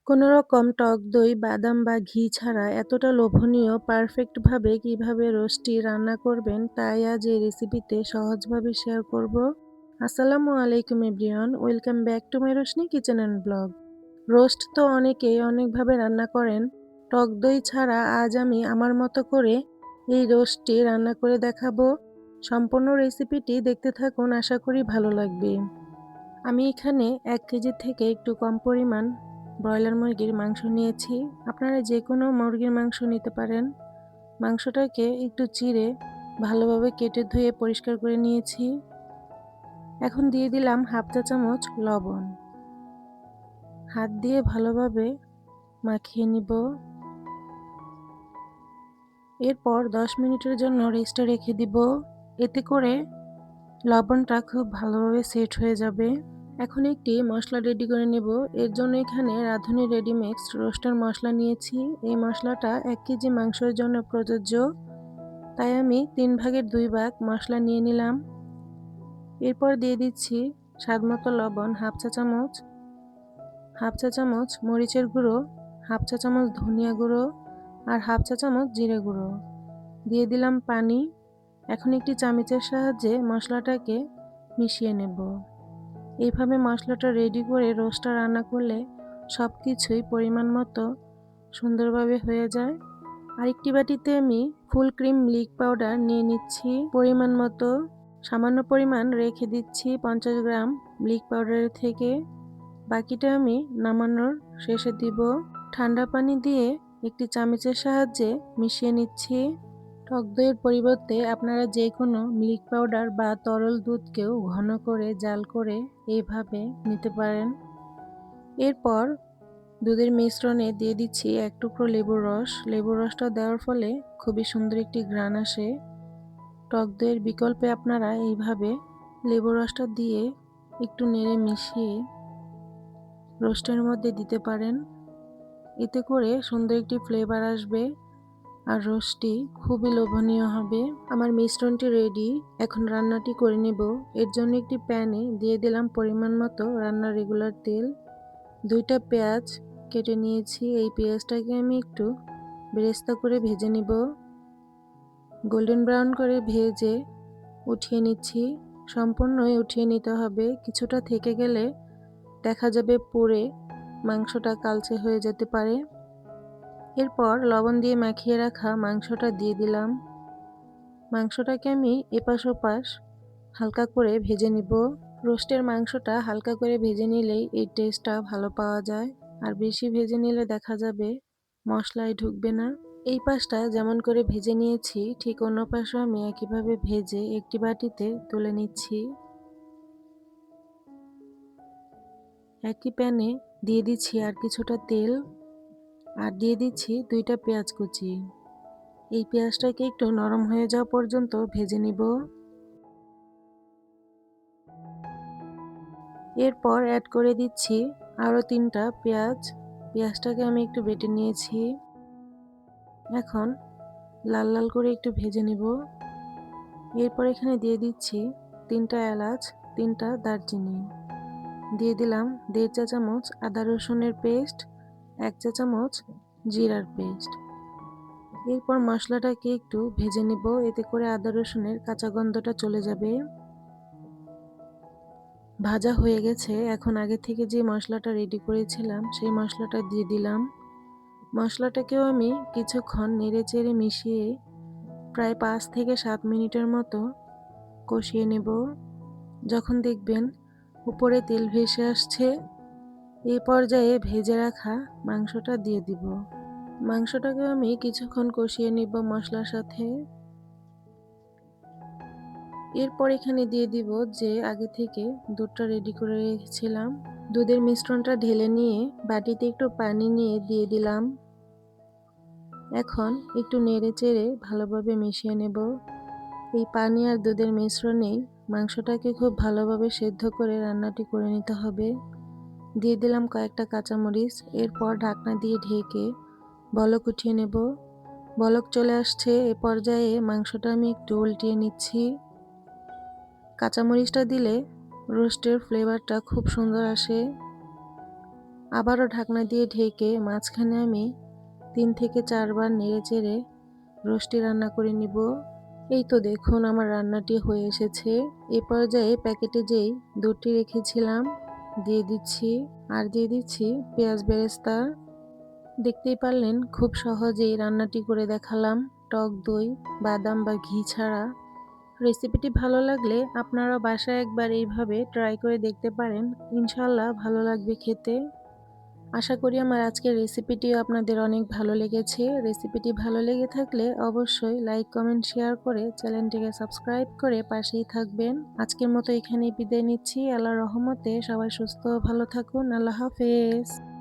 কোনোরকম টক দই, বাদাম বা ঘি ছাড়া এতটা লোভনীয় পারফেক্টভাবে কিভাবে রোস্টটি রান্না করবেন তাই আজ এই রেসিপিতে সহজভাবে শেয়ার করব। আসসালামু আলাইকুম everyone, welcome back to my Roshni kitchen and blog. Roast তো অনেকেই অনেকভাবে রান্না করেন, টক দই ছাড়া আজ আমি আমার মতো করে এই রোস্টটি রান্না করে দেখাবো। সম্পূর্ণ রেসিপিটি দেখতে থাকুন, আশা করি ভালো লাগবে। আমি এখানে 1 কেজি থেকে একটু কম পরিমাণ ব্রয়লার মুরগির মাংস নিয়েছি। আপনারা যে কোনো মুরগির মাংস নিতে পারেন। মাংসটাকে একটু চিড়ে ভালোভাবে কেটে ধুয়ে পরিষ্কার করে নিয়েছি। এখন দিয়ে দিলাম হাফ চা চামচ লবণ। হাত দিয়ে ভালোভাবে মাখিয়ে নিব। এরপর 10 মিনিটের জন্য রেস্টে রেখে দিব। এতে করে লবণটা খুব ভালোভাবে সেট হয়ে যাবে। এখন একটি মশলা রেডি করে নেব। এর জন্য এখানে রাঁধুনি রেডিমিক্স রোস্টার মশলা নিয়েছি। এই মশলাটা 1 কেজি মাংসের জন্য প্রযোজ্য, তাই আমি 3 ভাগের 2 ভাগ মশলা নিয়ে নিলাম। এরপর দিয়ে দিচ্ছি স্বাদমতো লবণ হাফ চা চামচ, হাফ চা চামচ মরিচের গুঁড়ো, হাফ চা চামচ ধনিয়া গুঁড়ো আর হাফ চা চামচ জিরে গুঁড়ো। দিয়ে দিলাম পানি। এখন একটি চামচের সাহায্যে মশলাটাকে মিশিয়ে নেব। এইভাবে মশলাটা রেডি করে রোস্টটা রান্না করলে সব কিছুই পরিমাণ মতো সুন্দরভাবে হয়ে যায়। আরেকটি বাটিতে আমি ফুল ক্রিম মিল্ক পাউডার নিয়ে নিচ্ছি পরিমাণ মতো। সামান্য পরিমাণ রেখে দিচ্ছি 50 গ্রাম মিল্ক পাউডারের থেকে। বাকিটা আমি নামানোর শেষে দিব। ঠান্ডা পানি দিয়ে একটি চামচের সাহায্যে মিশিয়ে নিচ্ছি। টক দইয়ের পরিবর্তে আপনারা যে কোনো মিল্ক পাউডার বা তরল দুধকেও ঘন করে জাল করে এইভাবে নিতে পারেন। এরপর দুধের মিশ্রণে দিয়ে দিচ্ছি 1 টুকরো লেবুর রস। লেবুর রসটা দেওয়ার ফলে খুবই সুন্দর একটি ঘ্রাণ আসে। টক দইয়ের বিকল্পে আপনারা এইভাবে লেবুর রসটা দিয়ে একটু নেড়ে মিশিয়ে রোস্টের মধ্যে দিতে পারেন। এতে করে সুন্দর একটি ফ্লেভার আসবে আর রোস্টটি খুবই লোভনীয় হবে। আমার মিশ্রণটি রেডি, এখন রান্নাটি করে নেব। এর জন্য একটি প্যানে দিয়ে দিলাম পরিমাণ মতো রান্নার রেগুলার তেল। 2টা পেঁয়াজ কেটে নিয়েছি। এই পেঁয়াজটাকে আমি একটু বেরেস্তা করে ভেজে নিব। গোল্ডেন ব্রাউন করে ভেজে উঠিয়ে নিচ্ছি। সম্পূর্ণই উঠিয়ে নিতে হবে, কিছুটা থেকে গেলে দেখা যাবে পুড়ে মাংসটা কালচে হয়ে যেতে পারে। এরপর লবণ দিয়ে মাখিয়ে রাখা মাংসটা দিয়ে দিলাম। মাংসটাকে আমি এপাশ ওপাশ হালকা করে ভেজে নিব। রোস্টের মাংসটা হালকা করে ভেজে নিলেই এই টেস্টটা ভালো পাওয়া যায়, আর বেশি ভেজে নিলে দেখা যাবে মশলায় ঢুকবে না। এই পাশটা যেমন করে ভেজে নিয়েছি ঠিক অন্য পাশও আমি একইভাবে ভেজে একটি বাটিতে তুলে নিচ্ছি। একই প্যানে দিয়ে দিচ্ছি আর কিছুটা তেল আর দিয়ে দিচ্ছি 2টা পেঁয়াজ কুচি। এই পেঁয়াজটাকে একটু নরম হয়ে যাওয়া পর্যন্ত ভেজে নিব। এরপর অ্যাড করে দিচ্ছি আরও 3টা পেঁয়াজ। পেঁয়াজটাকে আমি একটু বেটে নিয়েছি। এখন লাল লাল করে একটু ভেজে নেব। এরপর এখানে দিয়ে দিচ্ছি 3টা এলাচ, 3টা দারচিনি। দিয়ে দিলাম 1.5 চা চামচ আদা রসুনের পেস্ট, 1 চা চামচ জিরার পেস্ট। এরপর মশলাটাকে একটু ভেজে নেব, এতে করে আদা রসুনের কাঁচা গন্ধটা চলে যাবে। ভাজা হয়ে গেছে। এখন আগে থেকে যে মশলাটা রেডি করেছিলাম সেই মশলাটা দিয়ে দিলাম। মশলাটাকেও আমি কিছুক্ষণ নেড়েচেড়ে মিশিয়ে প্রায় 5 থেকে 7 মিনিটের মতো কষিয়ে নেব। যখন দেখবেন উপরে তেল ভেসে আসছে, এই পর্যায়ে ভেজে রাখা মাংসটা দিয়ে দিব। মাংসটাকে আমি কিছুক্ষণ কষিয়ে নিব মশলার সাথে। এরপর এখানে দিয়ে দিব যে আগে থেকে দুধটা রেডি করে রেখেছিলাম। দুধের মিশ্রণটা ঢেলে নিয়ে বাটিতে একটু পানি নিয়ে দিয়ে দিলাম। এখন একটু নেড়ে চেড়ে ভালোভাবে মিশিয়ে নেব। এই পানি আর দুধের মিশ্রণেই মাংসটাকে খুব ভালোভাবে সেদ্ধ করে রান্নাটি করে নিতে হবে। দিয়ে দিলাম কয়েকটা কাঁচামরিচ। এরপর ঢাকনা দিয়ে ঢেকে বলক উঠিয়ে নেব। বলক চলে আসছে, এ পর্যায়ে মাংসটা আমি একটু উল্টিয়ে নিচ্ছি। কাঁচামরিচটা দিলে রোস্টের ফ্লেভারটা খুব সুন্দর আসে। আবারও ঢাকনা দিয়ে ঢেকে মাঝখানে আমি 3 থেকে 4 বার নেড়েচেড়ে রোস্টটি রান্না করে নিব। এই তো দেখুন আমার রান্নাটি হয়ে এসেছে। এ পর্যায়ে প্যাকেটে যেই দুধটি রেখেছিলাম দিয়ে দিচ্ছি, আর দিয়ে দিচ্ছি পেঁয়াজ বেরেস্তা। দেখতেই পারলেন খুব সহজেই রান্নাটি করে দেখালাম টক দই, বাদাম বা ঘি ছাড়া। রেসিপিটি ভালো লাগলে আপনারা বাসায় একবার এইভাবে ট্রাই করে দেখতে পারেন। ইনশাল্লাহ ভালো লাগবে খেতে। আশা করি আমার আজকের রেসিপিটিও আপনাদের অনেক ভালো লেগেছে। রেসিপিটি ভালো লেগে থাকলে অবশ্যই লাইক, কমেন্ট, শেয়ার করে চ্যানেলটিকে সাবস্ক্রাইব করে পাশেই থাকবেন। আজকের মতো এখানেই বিদায় নিচ্ছি। আল্লাহর রহমতে সবাই সুস্থ ও ভালো থাকুন। আল্লাহ হাফেজ।